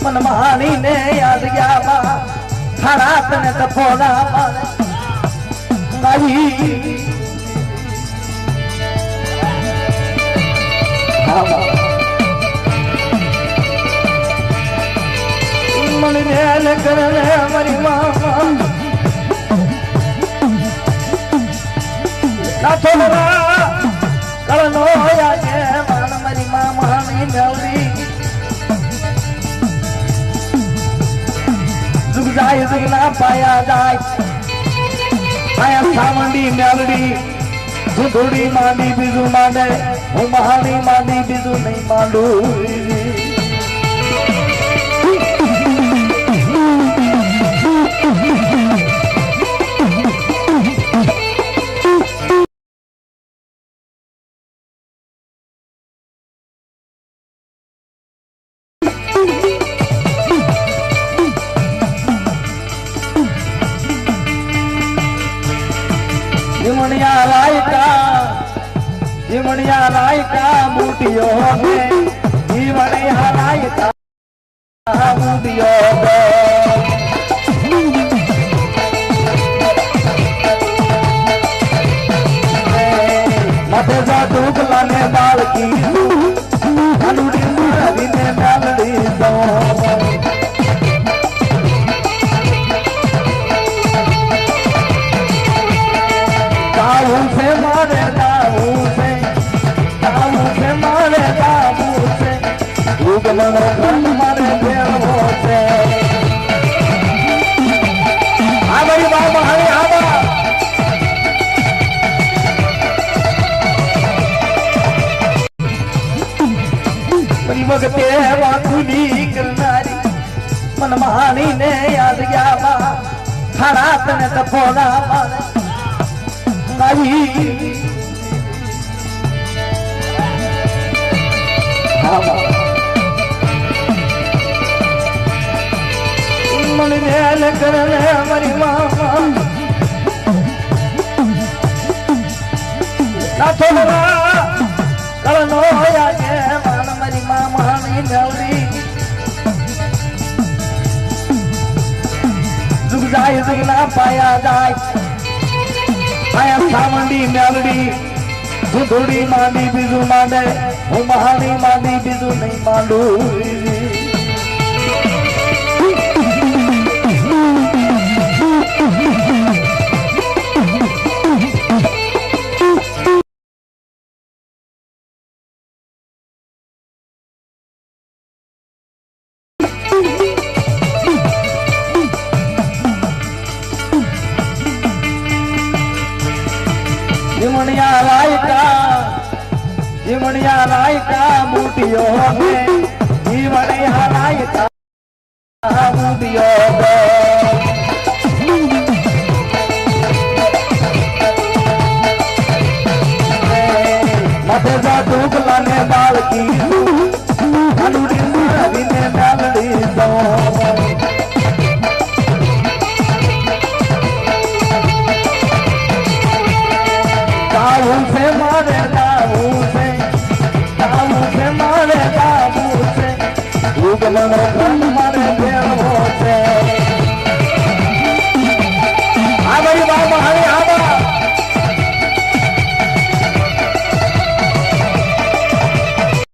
मन महानी ने याद गया खरात ने तपोना मारी मन ध्यान करने हमारी मामा ना थोड़ा कलनो या जे मान हमारी मामा नहीं मेवड़ी जुग जाए जुग ना पाया जाए आया सावंडी मेलडी सुधुड़ी मांडी बीजू मांडे હું મહાની માની બીજું નહીં માંડું जीवनिया लायका बूटियों में जीवनिया लायका बूटियों में मथे जा डूबला ने बाल की अनुड़ी मारी ने मेलडी दो काऊ से मारे काऊ से मारे काबू से उगमन मारे देवो से आ भाई बाबा हरे आवा बड़ी वगते वाकुली करनारी मन महानी ने याद गया खरात ने तपोना मारी मन ध्यान करने हमारी मामा ना थोड़ा कलनो या जे मान हमारी मामा नहीं मेवड़ी जुग जाए जुग ना पाया जाए आया सावंडी मेलडी सुधुड़ी मांडी बीजू मांडे હું મહાની માની બીજું નહીં માંડું जीवनिया लायका बूटियों में जीवनिया लायका बूटियों में मथे जा डूबला ने बाल की अनुड़ी मारी ने मेलडी दो काऊ से मारे काऊ से मारे काबू से उगमन